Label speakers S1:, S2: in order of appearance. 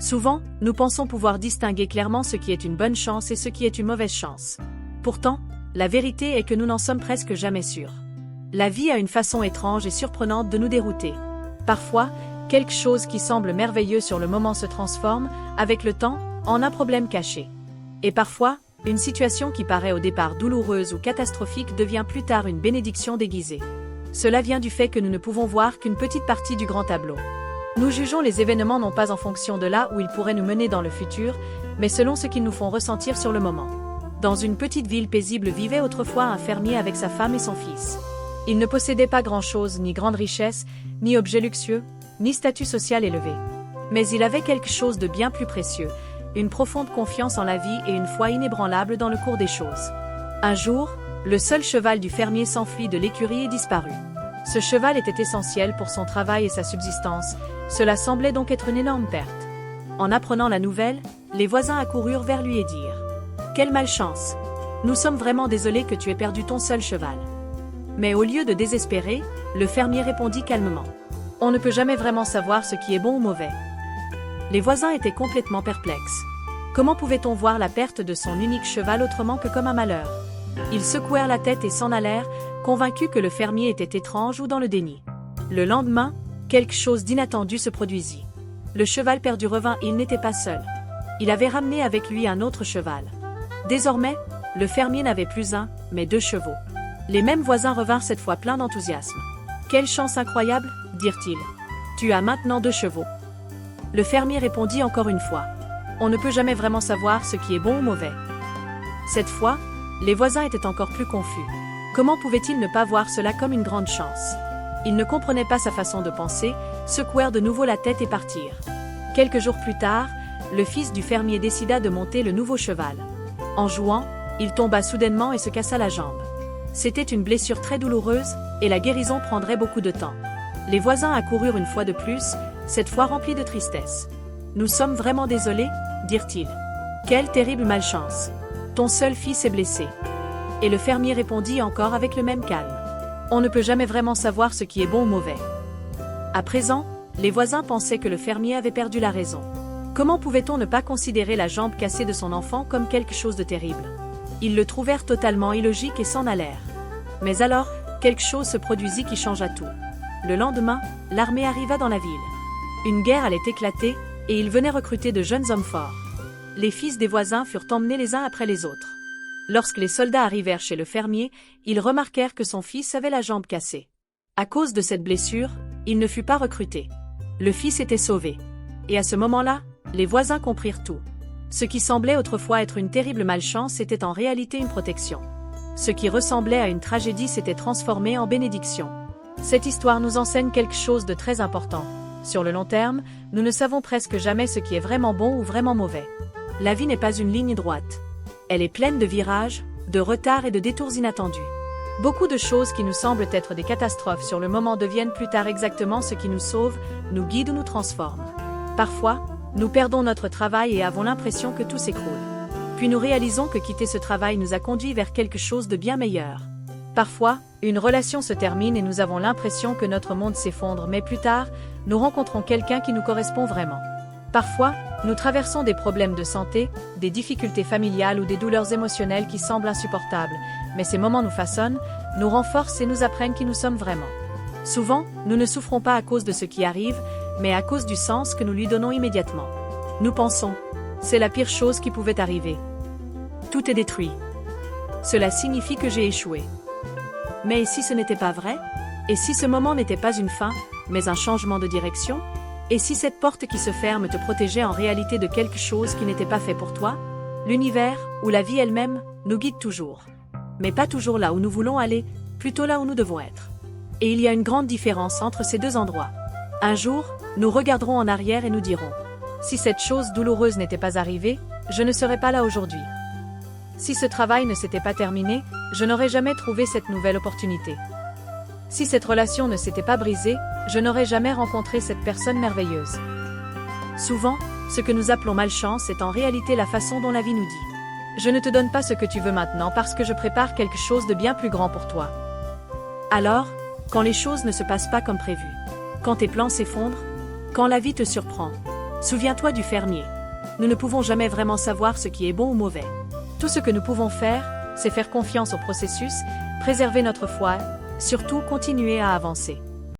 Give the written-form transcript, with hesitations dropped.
S1: Souvent, nous pensons pouvoir distinguer clairement ce qui est une bonne chance et ce qui est une mauvaise chance. Pourtant, la vérité est que nous n'en sommes presque jamais sûrs. La vie a une façon étrange et surprenante de nous dérouter. Parfois, quelque chose qui semble merveilleux sur le moment se transforme, avec le temps, en un problème caché. Et parfois, une situation qui paraît au départ douloureuse ou catastrophique devient plus tard une bénédiction déguisée. Cela vient du fait que nous ne pouvons voir qu'une petite partie du grand tableau. Nous jugeons les événements non pas en fonction de là où ils pourraient nous mener dans le futur, mais selon ce qu'ils nous font ressentir sur le moment. Dans une petite ville paisible vivait autrefois un fermier avec sa femme et son fils. Il ne possédait pas grand-chose, ni grande richesse, ni objets luxueux, ni statut social élevé. Mais il avait quelque chose de bien plus précieux, une profonde confiance en la vie et une foi inébranlable dans le cours des choses. Un jour, le seul cheval du fermier s'enfuit de l'écurie et disparut. Ce cheval était essentiel pour son travail et sa subsistance, cela semblait donc être une énorme perte. En apprenant la nouvelle, les voisins accoururent vers lui et dirent « Quelle malchance! Nous sommes vraiment désolés que tu aies perdu ton seul cheval. » Mais au lieu de désespérer, le fermier répondit calmement « On ne peut jamais vraiment savoir ce qui est bon ou mauvais. » Les voisins étaient complètement perplexes. Comment pouvait-on voir la perte de son unique cheval autrement que comme un malheur? Ils secouèrent la tête et s'en allèrent, convaincus que le fermier était étrange ou dans le déni. Le lendemain, quelque chose d'inattendu se produisit. Le cheval perdu revint et il n'était pas seul. Il avait ramené avec lui un autre cheval. Désormais, le fermier n'avait plus un, mais 2 chevaux. Les mêmes voisins revinrent cette fois pleins d'enthousiasme. « Quelle chance incroyable !» dirent-ils. « Tu as maintenant 2 chevaux. » Le fermier répondit encore une fois. « On ne peut jamais vraiment savoir ce qui est bon ou mauvais. » Cette fois, les voisins étaient encore plus confus. Comment pouvaient-ils ne pas voir cela comme une grande chance? Ils ne comprenaient pas sa façon de penser, secouèrent de nouveau la tête et partirent. Quelques jours plus tard, le fils du fermier décida de monter le nouveau cheval. En jouant, il tomba soudainement et se cassa la jambe. C'était une blessure très douloureuse, et la guérison prendrait beaucoup de temps. Les voisins accoururent une fois de plus, cette fois remplis de tristesse. « Nous sommes vraiment désolés, » dirent-ils. « Quelle terrible malchance! Ton seul fils est blessé. » Et le fermier répondit encore avec le même calme. « On ne peut jamais vraiment savoir ce qui est bon ou mauvais. » À présent, les voisins pensaient que le fermier avait perdu la raison. Comment pouvait-on ne pas considérer la jambe cassée de son enfant comme quelque chose de terrible? Ils le trouvèrent totalement illogique et s'en allèrent. Mais alors, quelque chose se produisit qui changea tout. Le lendemain, l'armée arriva dans la ville. Une guerre allait éclater, et ils venaient recruter de jeunes hommes forts. Les fils des voisins furent emmenés les uns après les autres. Lorsque les soldats arrivèrent chez le fermier, ils remarquèrent que son fils avait la jambe cassée. À cause de cette blessure, il ne fut pas recruté. Le fils était sauvé. Et à ce moment-là, les voisins comprirent tout. Ce qui semblait autrefois être une terrible malchance était en réalité une protection. Ce qui ressemblait à une tragédie s'était transformé en bénédiction. Cette histoire nous enseigne quelque chose de très important. Sur le long terme, nous ne savons presque jamais ce qui est vraiment bon ou vraiment mauvais. La vie n'est pas une ligne droite. Elle est pleine de virages, de retards et de détours inattendus. Beaucoup de choses qui nous semblent être des catastrophes sur le moment deviennent plus tard exactement ce qui nous sauve, nous guide ou nous transforme. Parfois, nous perdons notre travail et avons l'impression que tout s'écroule. Puis nous réalisons que quitter ce travail nous a conduit vers quelque chose de bien meilleur. Parfois, une relation se termine et nous avons l'impression que notre monde s'effondre, mais plus tard, nous rencontrons quelqu'un qui nous correspond vraiment. Parfois, nous traversons des problèmes de santé, des difficultés familiales ou des douleurs émotionnelles qui semblent insupportables, mais ces moments nous façonnent, nous renforcent et nous apprennent qui nous sommes vraiment. Souvent, nous ne souffrons pas à cause de ce qui arrive, mais à cause du sens que nous lui donnons immédiatement. Nous pensons, c'est la pire chose qui pouvait arriver. Tout est détruit. Cela signifie que j'ai échoué. Mais et si ce n'était pas vrai? Et si ce moment n'était pas une fin, mais un changement de direction? Et si cette porte qui se ferme te protégeait en réalité de quelque chose qui n'était pas fait pour toi? L'univers, ou la vie elle-même, nous guide toujours. Mais pas toujours là où nous voulons aller, plutôt là où nous devons être. Et il y a une grande différence entre ces deux endroits. Un jour, nous regarderons en arrière et nous dirons « Si cette chose douloureuse n'était pas arrivée, je ne serais pas là aujourd'hui. Si ce travail ne s'était pas terminé, je n'aurais jamais trouvé cette nouvelle opportunité. Si cette relation ne s'était pas brisée, je n'aurais jamais rencontré cette personne merveilleuse. » Souvent, ce que nous appelons malchance est en réalité la façon dont la vie nous dit « Je ne te donne pas ce que tu veux maintenant parce que je prépare quelque chose de bien plus grand pour toi. » Alors, quand les choses ne se passent pas comme prévu, quand tes plans s'effondrent, quand la vie te surprend, Souviens-toi du fermier. Nous ne pouvons jamais vraiment savoir ce qui est bon ou mauvais. Tout ce que nous pouvons faire, c'est faire confiance au processus, préserver notre foi, surtout continuer à avancer.